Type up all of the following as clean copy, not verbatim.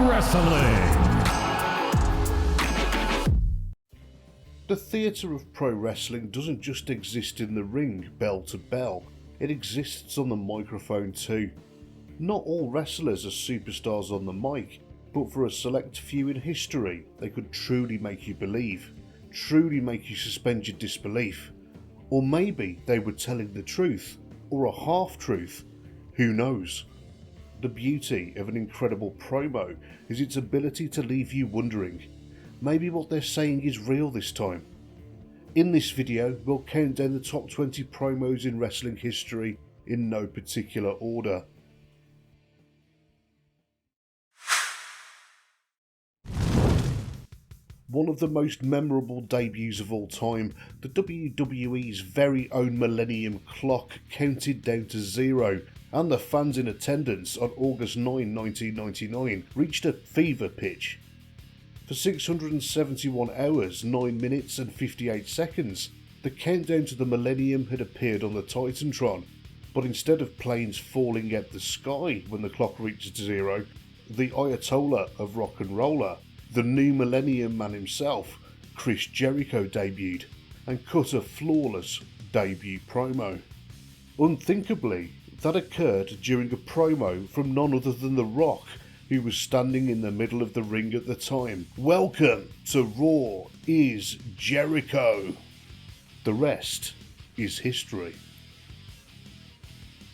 Wrestling. The theatre of pro wrestling doesn't just exist in the ring, bell to bell, it exists on the microphone too. Not all wrestlers are superstars on the mic, but for a select few in history, they could truly make you believe, truly make you suspend your disbelief. Or maybe they were telling the truth, or a half-truth, who knows. The beauty of an incredible promo is its ability to leave you wondering, maybe what they're saying is real this time. In this video, we'll count down the top 20 promos in wrestling history in no particular order. One of the most memorable debuts of all time, the WWE's very own Millennium Clock counted down to 0, and the fans in attendance on August 9, 1999 reached a fever pitch. For 671 hours, 9 minutes and 58 seconds, the countdown to the Millennium had appeared on the Titantron, but instead of planes falling out the sky when the clock reached 0, the Ayatollah of rock and roller, the new Millennium Man himself, Chris Jericho, debuted and cut a flawless debut promo. Unthinkably, that occurred during a promo from none other than The Rock, who was standing in the middle of the ring at the time. Welcome to Raw is Jericho. The rest is history.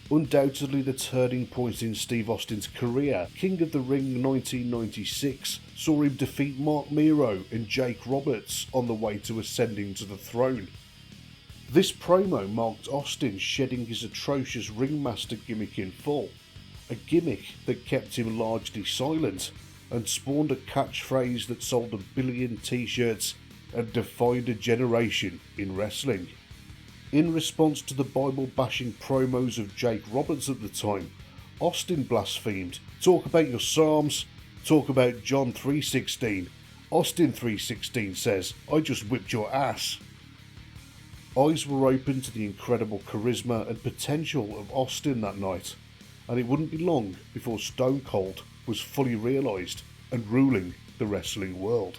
Undoubtedly the turning point in Steve Austin's career, King of the Ring 1996 saw him defeat Mark Miro and Jake Roberts on the way to ascending to the throne. This promo marked Austin shedding his atrocious ringmaster gimmick in full, a gimmick that kept him largely silent and spawned a catchphrase that sold 1 billion t-shirts and defined a generation in wrestling. In response to the Bible-bashing promos of Jake Roberts at the time, Austin blasphemed, "Talk about your Psalms, talk about John 3:16. Austin 3:16 says, I just whipped your ass." Eyes were open to the incredible charisma and potential of Austin that night, and it wouldn't be long before Stone Cold was fully realised and ruling the wrestling world.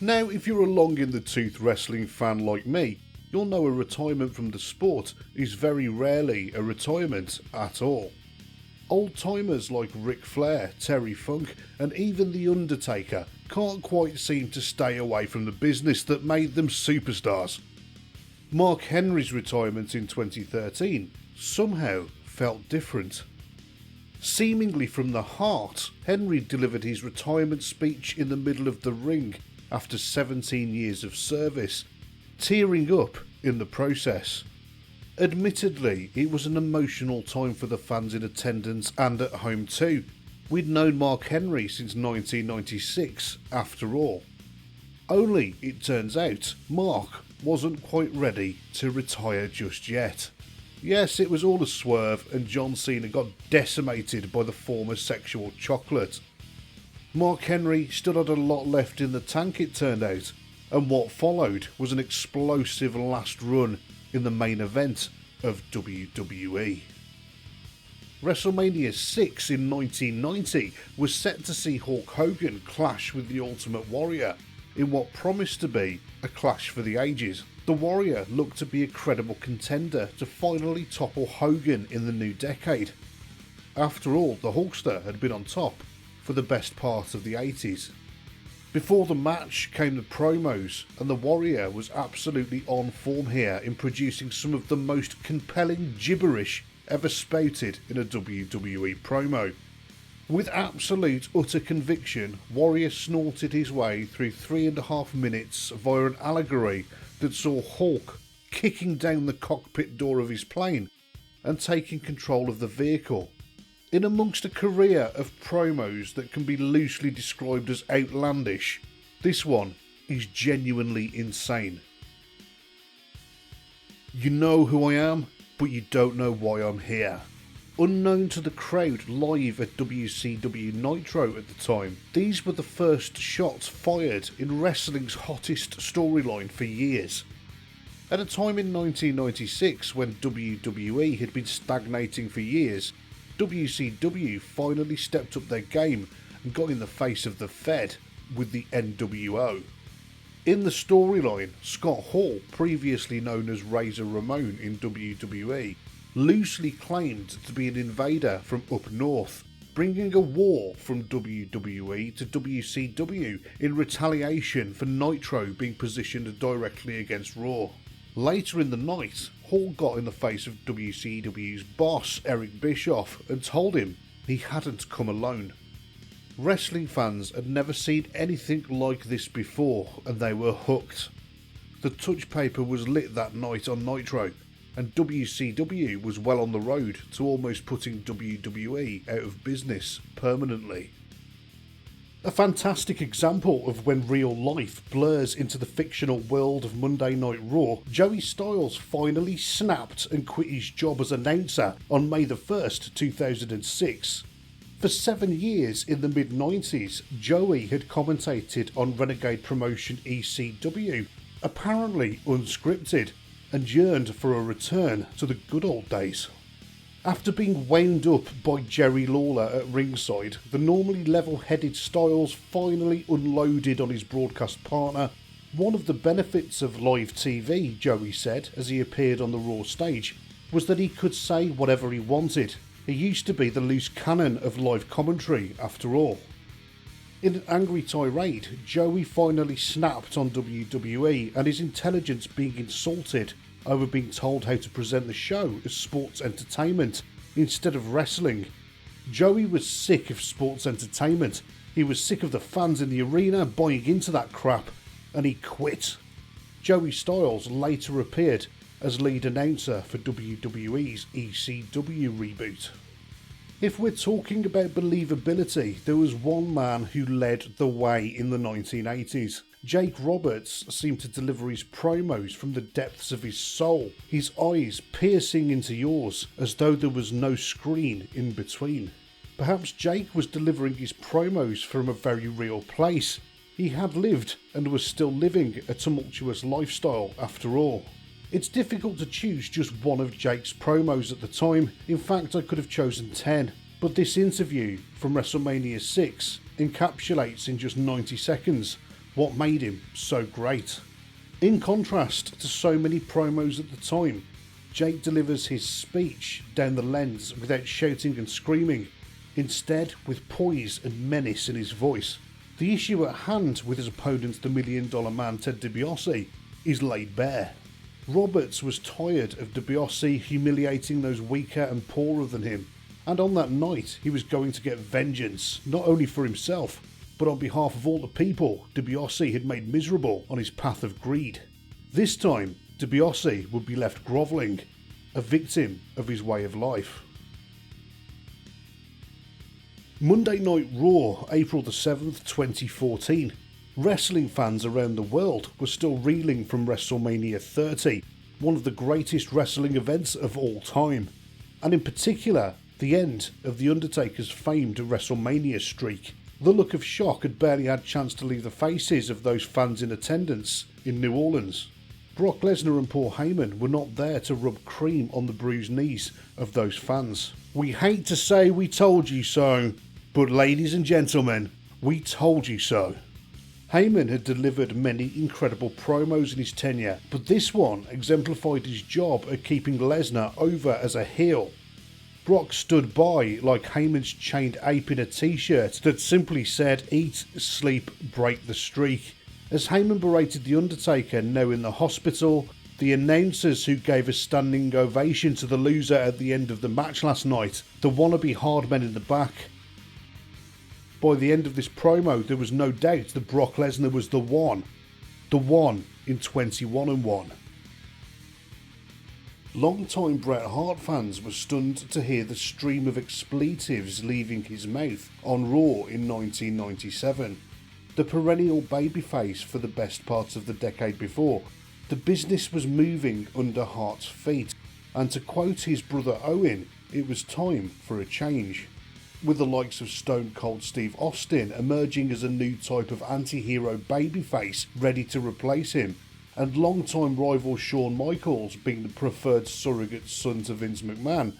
Now, if you're a long-in-the-tooth wrestling fan like me, you'll know a retirement from the sport is very rarely a retirement at all. Old-timers like Ric Flair, Terry Funk and even The Undertaker can't quite seem to stay away from the business that made them superstars. Mark Henry's retirement in 2013 somehow felt different. Seemingly from the heart, Henry delivered his retirement speech in the middle of the ring after 17 years of service, tearing up in the process. Admittedly, it was an emotional time for the fans in attendance and at home too. We'd known Mark Henry since 1996, after all. Only, it turns out, Mark wasn't quite ready to retire just yet. Yes, it was all a swerve and John Cena got decimated by the former sexual chocolate. Mark Henry still had a lot left in the tank, it turned out, and what followed was an explosive last run in the main event of WWE. WrestleMania 6 in 1990 was set to see Hulk Hogan clash with the Ultimate Warrior in what promised to be a clash for the ages. The Warrior looked to be a credible contender to finally topple Hogan in the new decade. After all, the Hulkster had been on top for the best part of the 80s. Before the match came the promos, and the Warrior was absolutely on form here in producing some of the most compelling gibberish ever spouted in a WWE promo. With absolute utter conviction, Warrior snorted his way through 3.5 minutes via an allegory that saw Hulk kicking down the cockpit door of his plane and taking control of the vehicle. In amongst a career of promos that can be loosely described as outlandish, this one is genuinely insane. You know who I am, but you don't know why I'm here. Unknown to the crowd live at WCW Nitro at the time, these were the first shots fired in wrestling's hottest storyline for years. At a time in 1996 when WWE had been stagnating for years, WCW finally stepped up their game and got in the face of the Fed with the NWO. In the storyline, Scott Hall, previously known as Razor Ramon in WWE, loosely claimed to be an invader from up north, bringing a war from WWE to WCW in retaliation for Nitro being positioned directly against Raw. Later in the night, Hall got in the face of WCW's boss, Eric Bischoff, and told him he hadn't come alone. Wrestling fans had never seen anything like this before, and they were hooked. The touch paper was lit that night on Nitro, and WCW was well on the road to almost putting WWE out of business permanently. A fantastic example of when real life blurs into the fictional world of Monday Night Raw, Joey Styles finally snapped and quit his job as announcer on May the 1st, 2006. For 7 years in the mid-90s, Joey had commentated on renegade promotion ECW, apparently unscripted, and yearned for a return to the good old days. After being wound up by Jerry Lawler at ringside, the normally level-headed Styles finally unloaded on his broadcast partner. One of the benefits of live TV, Joey said as he appeared on the Raw stage, was that he could say whatever he wanted. He used to be the loose cannon of live commentary, after all. In an angry tirade, Joey finally snapped on WWE and his intelligence being insulted over being told how to present the show as sports entertainment instead of wrestling. Joey was sick of sports entertainment. He was sick of the fans in the arena buying into that crap, and he quit. Joey Styles later appeared as lead announcer for WWE's ECW reboot. If we're talking about believability, there was one man who led the way in the 1980s. Jake Roberts seemed to deliver his promos from the depths of his soul, his eyes piercing into yours as though there was no screen in between. Perhaps Jake was delivering his promos from a very real place. He had lived and was still living a tumultuous lifestyle after all. It's difficult to choose just one of Jake's promos at the time. In fact, I could have chosen 10, but this interview from WrestleMania 6 encapsulates in just 90 seconds what made him so great. In contrast to so many promos at the time, Jake delivers his speech down the lens without shouting and screaming, instead with poise and menace in his voice. The issue at hand with his opponent, the $1 Million Man Ted DiBiase, is laid bare. Roberts was tired of DiBiase humiliating those weaker and poorer than him, and on that night he was going to get vengeance, not only for himself, but on behalf of all the people DiBiase had made miserable on his path of greed. This time, DiBiase would be left grovelling, a victim of his way of life. Monday Night Raw, April the 7th, 2014. Wrestling fans around the world were still reeling from WrestleMania 30, one of the greatest wrestling events of all time, and in particular, the end of The Undertaker's famed WrestleMania streak. The look of shock had barely had a chance to leave the faces of those fans in attendance in New Orleans. Brock Lesnar and Paul Heyman were not there to rub cream on the bruised knees of those fans. We hate to say we told you so, but ladies and gentlemen, we told you so. Heyman had delivered many incredible promos in his tenure, but this one exemplified his job at keeping Lesnar over as a heel. Brock stood by like Heyman's chained ape in a t-shirt that simply said, "Eat, sleep, break the streak." As Heyman berated The Undertaker, now in the hospital, the announcers who gave a standing ovation to the loser at the end of the match last night, the wannabe hard men in the back. By the end of this promo, there was no doubt that Brock Lesnar was the one in 21-1. Long-time Bret Hart fans were stunned to hear the stream of expletives leaving his mouth on Raw in 1997. The perennial babyface for the best parts of the decade before, the business was moving under Hart's feet, and to quote his brother Owen, it was time for a change. With the likes of Stone Cold Steve Austin emerging as a new type of anti-hero babyface ready to replace him, and longtime rival Shawn Michaels being the preferred surrogate son to Vince McMahon,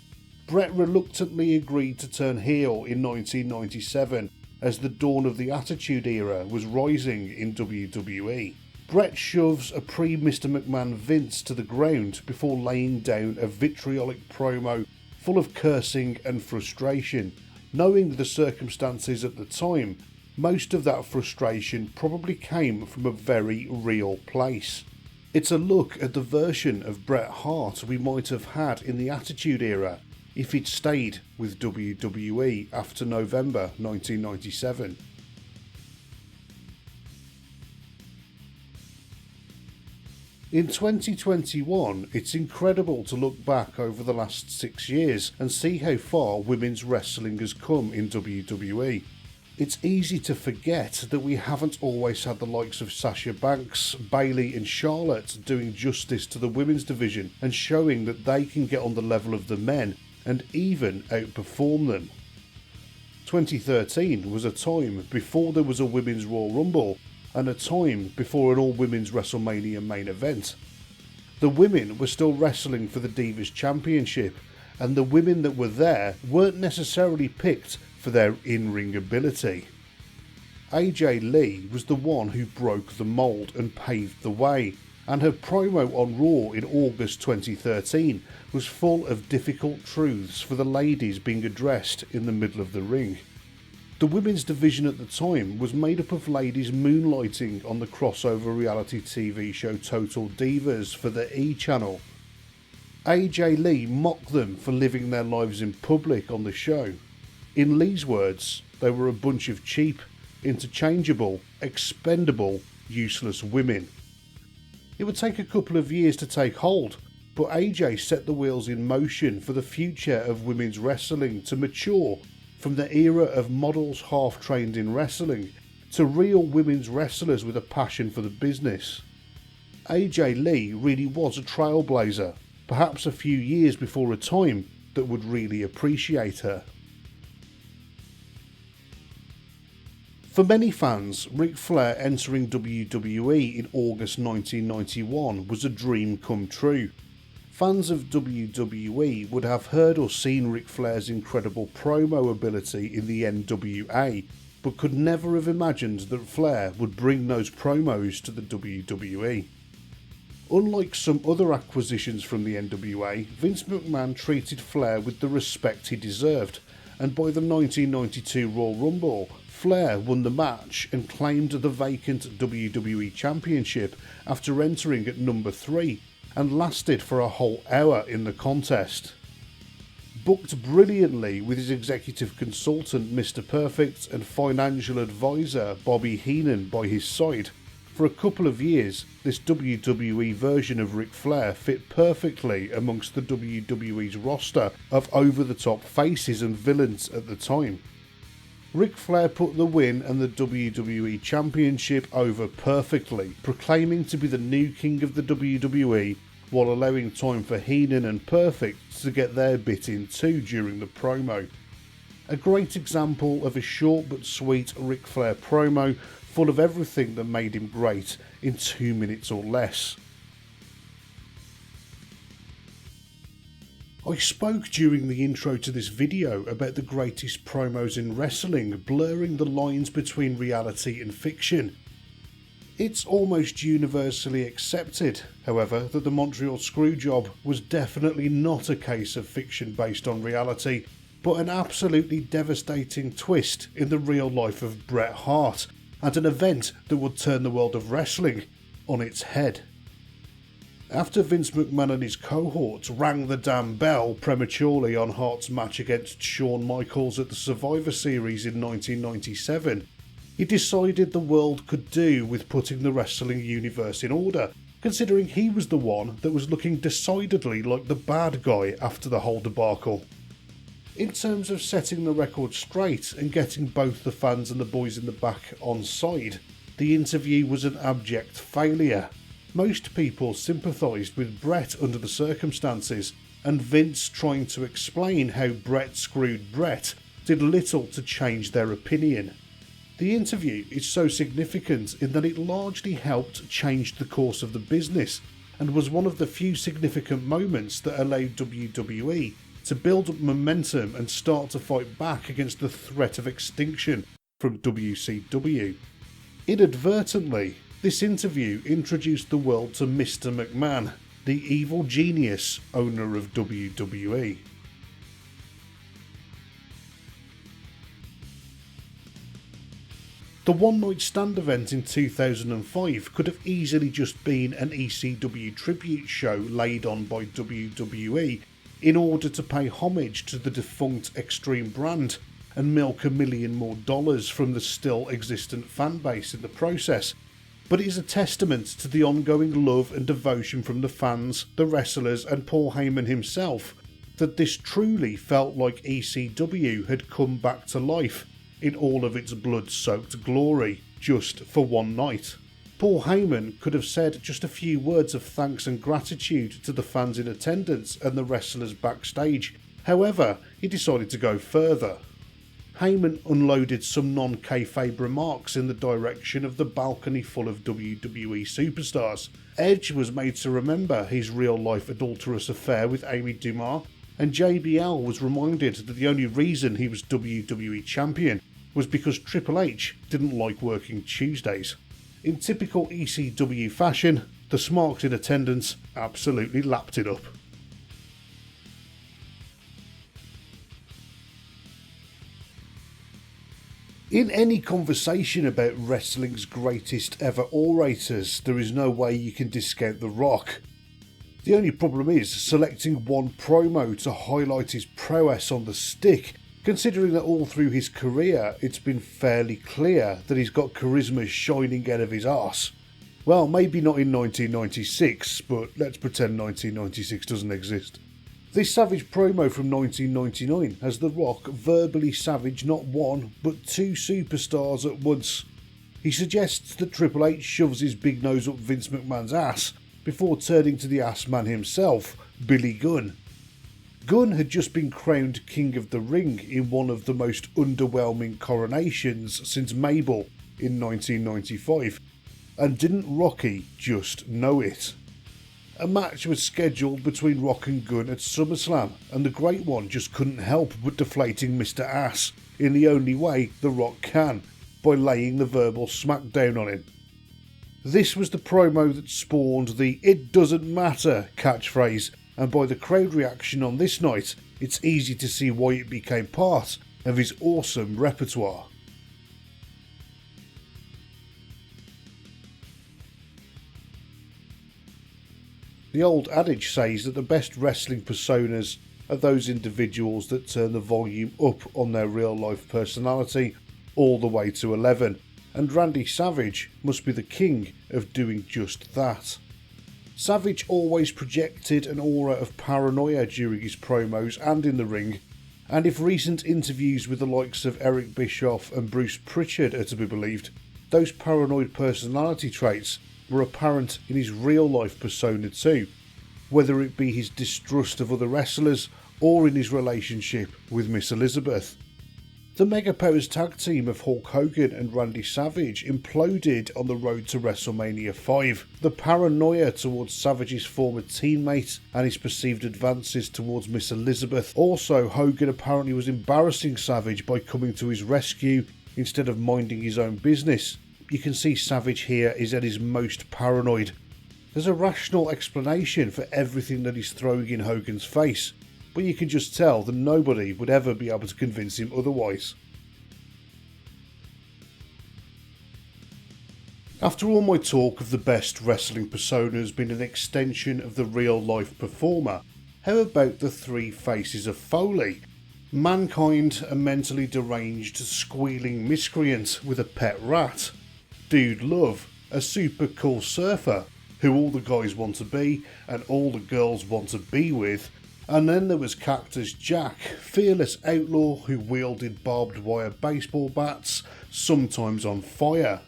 Bret reluctantly agreed to turn heel in 1997 as the dawn of the Attitude Era was rising in WWE. Bret shoves a pre-Mr. McMahon Vince to the ground before laying down a vitriolic promo full of cursing and frustration. Knowing the circumstances at the time, most of that frustration probably came from a very real place. It's a look at the version of Bret Hart we might have had in the Attitude Era if he'd stayed with WWE after November 1997. In 2021, it's incredible to look back over the last 6 years and see how far women's wrestling has come in WWE. It's easy to forget that we haven't always had the likes of Sasha Banks, Bayley and Charlotte doing justice to the women's division and showing that they can get on the level of the men and even outperform them. 2013 was a time before there was a Women's Royal Rumble and a time before an all-women's WrestleMania main event. The women were still wrestling for the Divas Championship, and the women that were there weren't necessarily picked for their in-ring ability. AJ Lee was the one who broke the mould and paved the way, and her promo on Raw in August 2013 was full of difficult truths for the ladies being addressed in the middle of the ring. The women's division at the time was made up of ladies moonlighting on the crossover reality TV show Total Divas for the E! Channel. AJ Lee mocked them for living their lives in public on the show. In Lee's words, they were a bunch of cheap, interchangeable, expendable, useless women. It would take a couple of years to take hold, but AJ set the wheels in motion for the future of women's wrestling to mature from the era of models half-trained in wrestling to real women's wrestlers with a passion for the business. AJ Lee really was a trailblazer, perhaps a few years before a time that would really appreciate her. For many fans, Ric Flair entering WWE in August 1991 was a dream come true. Fans of WWE would have heard or seen Ric Flair's incredible promo ability in the NWA, but could never have imagined that Flair would bring those promos to the WWE. Unlike some other acquisitions from the NWA, Vince McMahon treated Flair with the respect he deserved, and by the 1992 Royal Rumble, Flair won the match and claimed the vacant WWE Championship after entering at number 3, and lasted for a whole hour in the contest. Booked brilliantly with his executive consultant Mr. Perfect and financial advisor Bobby Heenan by his side, for a couple of years this WWE version of Ric Flair fit perfectly amongst the WWE's roster of over-the-top faces and villains at the time. Ric Flair put the win and the WWE Championship over perfectly, proclaiming to be the new king of the WWE while allowing time for Heenan and Perfect to get their bit in too during the promo. A great example of a short but sweet Ric Flair promo full of everything that made him great in 2 minutes or less. I spoke during the intro to this video about the greatest promos in wrestling blurring the lines between reality and fiction. It's almost universally accepted, however, that the Montreal Screwjob was definitely not a case of fiction based on reality, but an absolutely devastating twist in the real life of Bret Hart, and an event that would turn the world of wrestling on its head. After Vince McMahon and his cohorts rang the damn bell prematurely on Hart's match against Shawn Michaels at the Survivor Series in 1997, he decided the world could do with putting the wrestling universe in order, considering he was the one that was looking decidedly like the bad guy after the whole debacle. In terms of setting the record straight and getting both the fans and the boys in the back on side, the interview was an abject failure. Most people sympathised with Bret under the circumstances, and Vince trying to explain how Bret screwed Bret did little to change their opinion. The interview is so significant in that it largely helped change the course of the business, and was one of the few significant moments that allowed WWE to build up momentum and start to fight back against the threat of extinction from WCW. Inadvertently, this interview introduced the world to Mr. McMahon, the evil genius owner of WWE. The One Night Stand event in 2005 could have easily just been an ECW tribute show laid on by WWE in order to pay homage to the defunct Extreme brand and milk $1 million more from the still existent fan base in the process, but it is a testament to the ongoing love and devotion from the fans, the wrestlers and Paul Heyman himself that this truly felt like ECW had come back to life in all of its blood-soaked glory, just for one night. Paul Heyman could have said just a few words of thanks and gratitude to the fans in attendance and the wrestlers backstage. However, he decided to go further. Heyman unloaded some non-kayfabe remarks in the direction of the balcony full of WWE superstars. Edge was made to remember his real-life adulterous affair with Amy Dumas, and JBL was reminded that the only reason he was WWE Champion was because Triple H didn't like working Tuesdays. In typical ECW fashion, the smarks in attendance absolutely lapped it up. In any conversation about wrestling's greatest ever orators, there is no way you can discount The Rock. The only problem is selecting one promo to highlight his prowess on the stick, considering that all through his career it's been fairly clear that he's got charisma shining out of his arse. Well, maybe not in 1996, but let's pretend 1996 doesn't exist. This savage promo from 1999 has The Rock verbally savage not one, but two superstars at once. He suggests that Triple H shoves his big nose up Vince McMahon's ass, before turning to the ass man himself, Billy Gunn. Gunn had just been crowned King of the Ring in one of the most underwhelming coronations since Mabel in 1995, and didn't Rocky just know it? A match was scheduled between Rock and Gunn at SummerSlam, and the Great One just couldn't help but deflating Mr. Ass in the only way The Rock can, by laying the verbal smackdown on him. This was the promo that spawned the "it doesn't matter" catchphrase, and by the crowd reaction on this night, it's easy to see why it became part of his awesome repertoire. The old adage says that the best wrestling personas are those individuals that turn the volume up on their real life personality all the way to 11. And Randy Savage must be the king of doing just that. Savage always projected an aura of paranoia during his promos and in the ring, and if recent interviews with the likes of Eric Bischoff and Bruce Pritchard are to be believed, those paranoid personality traits were apparent in his real life persona too, whether it be his distrust of other wrestlers or in his relationship with Miss Elizabeth. The Mega Powers tag team of Hulk Hogan and Randy Savage imploded on the road to WrestleMania 5. The paranoia towards Savage's former teammate and his perceived advances towards Miss Elizabeth. Also, Hogan apparently was embarrassing Savage by coming to his rescue instead of minding his own business. You can see Savage here is at his most paranoid. There's a rational explanation for everything that he's throwing in Hogan's face, but you can just tell that nobody would ever be able to convince him otherwise. After all my talk of the best wrestling personas being an extension of the real life performer, how about the three faces of Foley? Mankind, a mentally deranged, squealing miscreant with a pet rat. Dude Love, a super cool surfer who all the guys want to be and all the girls want to be with. And then there was Cactus Jack, fearless outlaw who wielded barbed wire baseball bats, sometimes on fire.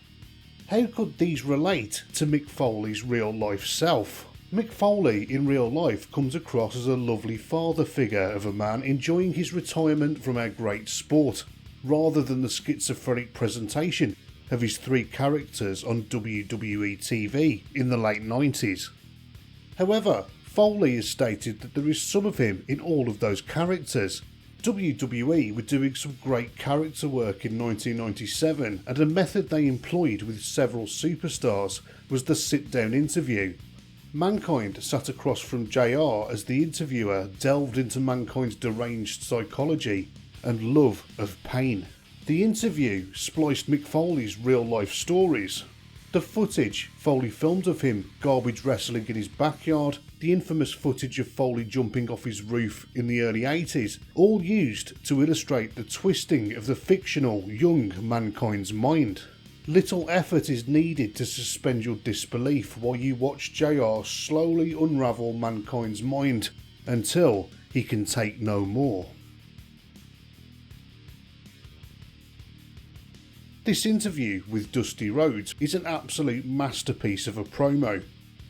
How could these relate to Mick Foley's real life self? Mick Foley in real life comes across as a lovely father figure of a man enjoying his retirement from our great sport, rather than the schizophrenic presentation of his three characters on WWE TV in the late 90s. However, Foley has stated that there is some of him in all of those characters. WWE were doing some great character work in 1997, and a method they employed with several superstars was the sit-down interview. Mankind sat across from JR as the interviewer delved into Mankind's deranged psychology and love of pain. The interview spliced Mick Foley's real-life stories. The footage Foley filmed of him garbage wrestling in his backyard, the infamous footage of Foley jumping off his roof in the early 80s, all used to illustrate the twisting of the fictional young Mankind's mind. Little effort is needed to suspend your disbelief while you watch JR slowly unravel Mankind's mind until he can take no more. This interview with Dusty Rhodes is an absolute masterpiece of a promo.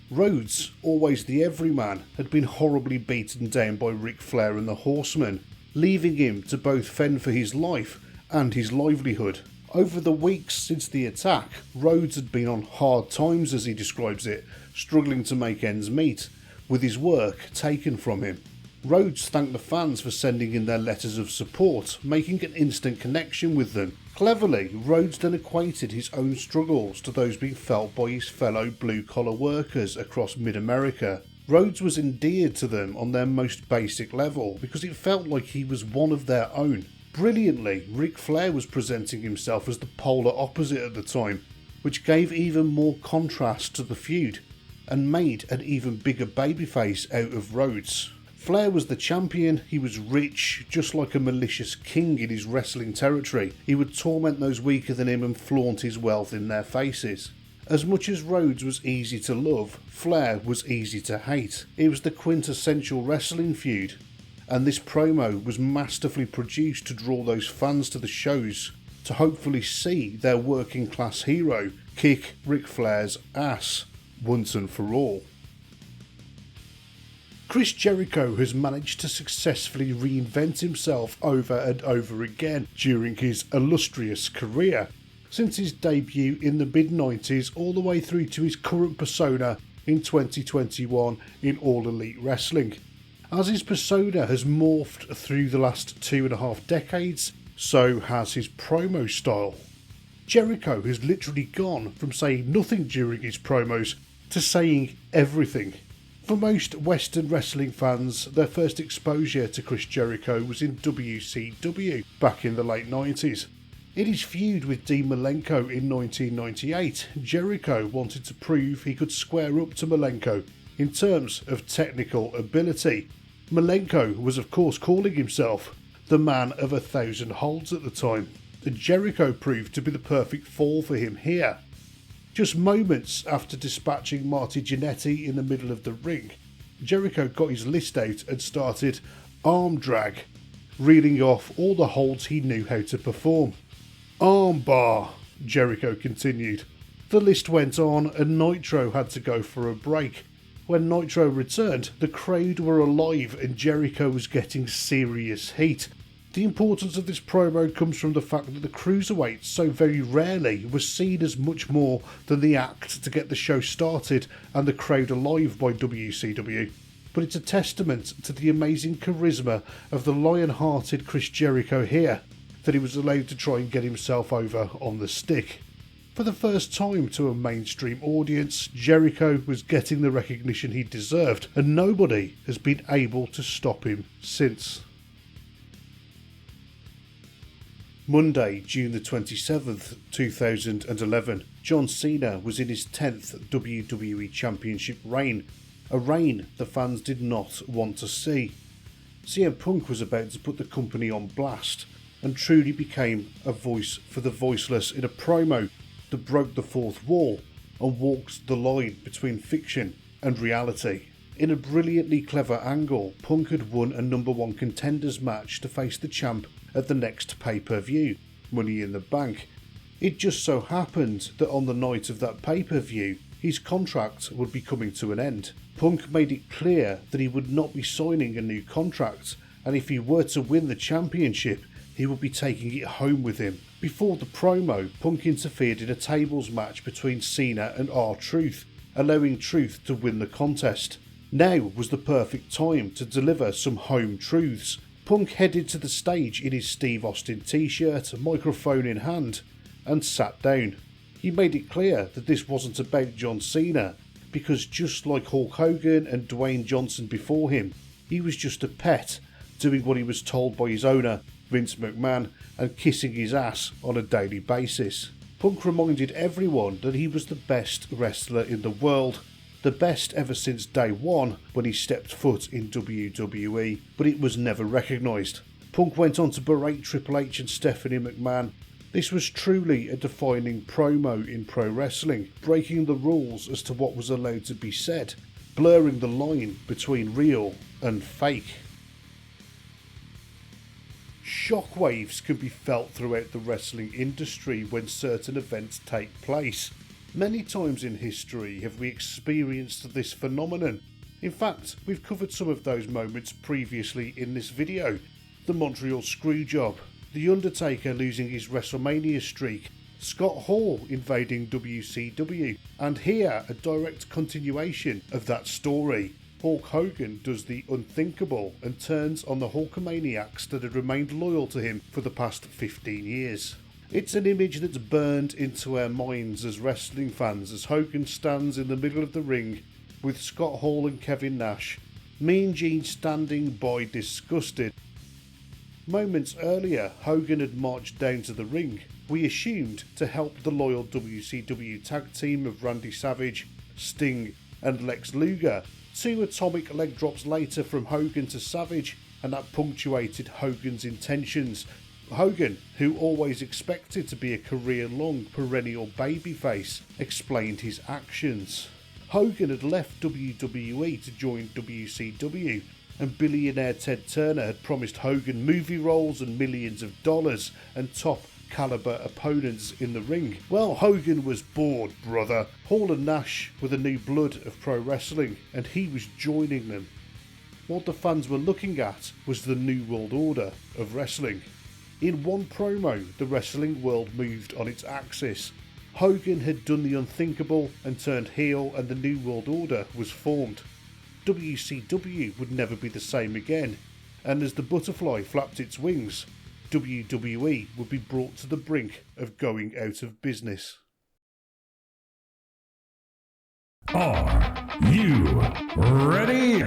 Rhodes, always the everyman, had been horribly beaten down by Ric Flair and the Horsemen, leaving him to both fend for his life and his livelihood. Over the weeks since the attack, Rhodes had been on hard times, as he describes it, struggling to make ends meet, with his work taken from him. Rhodes thanked the fans for sending in their letters of support, making an instant connection with them. Cleverly, Rhodes then equated his own struggles to those being felt by his fellow blue-collar workers across mid-America. Rhodes was endeared to them on their most basic level because it felt like he was one of their own. Brilliantly, Ric Flair was presenting himself as the polar opposite at the time, which gave even more contrast to the feud and made an even bigger babyface out of Rhodes. Flair was the champion, he was rich, just like a malicious king in his wrestling territory. He would torment those weaker than him and flaunt his wealth in their faces. As much as Rhodes was easy to love, Flair was easy to hate. It was the quintessential wrestling feud, and this promo was masterfully produced to draw those fans to the shows to hopefully see their working class hero kick Ric Flair's ass once and for all. Chris Jericho has managed to successfully reinvent himself over and over again during his illustrious career, since his debut in the mid-90s all the way through to his current persona in 2021 in All Elite Wrestling. As his persona has morphed through the last 2.5 decades, so has his promo style. Jericho has literally gone from saying nothing during his promos to saying everything. For most Western wrestling fans, their first exposure to Chris Jericho was in WCW back in the late 90s. In his feud with Dean Malenko in 1998, Jericho wanted to prove he could square up to Malenko in terms of technical ability. Malenko was of course calling himself the man of 1,000 holds at the time, and Jericho proved to be the perfect fall for him here. Just moments after dispatching Marty Jannetty in the middle of the ring, Jericho got his list out and started arm drag, reeling off all the holds he knew how to perform. Arm bar, Jericho continued. The list went on and Nitro had to go for a break. When Nitro returned, the crowd were alive and Jericho was getting serious heat. The importance of this promo comes from the fact that the cruiserweights so very rarely were seen as much more than the act to get the show started and the crowd alive by WCW. But it's a testament to the amazing charisma of the lion-hearted Chris Jericho here that he was allowed to try and get himself over on the stick. For the first time to a mainstream audience, Jericho was getting the recognition he deserved, and nobody has been able to stop him since. Monday, June the 27th, 2011, John Cena was in his 10th WWE Championship reign, a reign the fans did not want to see. CM Punk was about to put the company on blast and truly became a voice for the voiceless in a promo that broke the fourth wall and walked the line between fiction and reality. In a brilliantly clever angle, Punk had won a number one contenders match to face the champ at the next pay-per-view, Money in the Bank. It just so happened that on the night of that pay-per-view, his contract would be coming to an end. Punk made it clear that he would not be signing a new contract, and if he were to win the championship, he would be taking it home with him. Before the promo, Punk interfered in a tables match between Cena and R-Truth, allowing Truth to win the contest. Now was the perfect time to deliver some home truths. Punk headed to the stage in his Steve Austin t-shirt, microphone in hand, and sat down. He made it clear that this wasn't about John Cena, because just like Hulk Hogan and Dwayne Johnson before him, he was just a pet, doing what he was told by his owner, Vince McMahon, and kissing his ass on a daily basis. Punk reminded everyone that he was the best wrestler in the world, the best ever since day one when he stepped foot in WWE, but it was never recognised. Punk went on to berate Triple H and Stephanie McMahon. This was truly a defining promo in pro wrestling, breaking the rules as to what was allowed to be said, blurring the line between real and fake. Shockwaves can be felt throughout the wrestling industry when certain events take place. Many times in history have we experienced this phenomenon. In fact, we've covered some of those moments previously in this video. The Montreal Screwjob, The Undertaker losing his WrestleMania streak, Scott Hall invading WCW, and here a direct continuation of that story. Hulk Hogan does the unthinkable and turns on the Hulkamaniacs that had remained loyal to him for the past 15 years. It's an image that's burned into our minds as wrestling fans as Hogan stands in the middle of the ring with Scott Hall and Kevin Nash, Mean Gene standing by disgusted. Moments earlier, Hogan had marched down to the ring, we assumed to help the loyal WCW tag team of Randy Savage, Sting and Lex Luger. 2 atomic leg drops later from Hogan to Savage, and that punctuated Hogan's intentions. Hogan, who always expected to be a career-long perennial babyface, explained his actions. Hogan had left WWE to join WCW, and billionaire Ted Turner had promised Hogan movie roles and millions of dollars and top caliber opponents in the ring. Well, Hogan was bored, brother. Hall and Nash were the new blood of pro wrestling, and he was joining them. What the fans were looking at was the new world order of wrestling. In one promo, the wrestling world moved on its axis. Hogan had done the unthinkable and turned heel, and the new world order was formed. WCW would never be the same again, and as the butterfly flapped its wings, WWE would be brought to the brink of going out of business. Are you ready?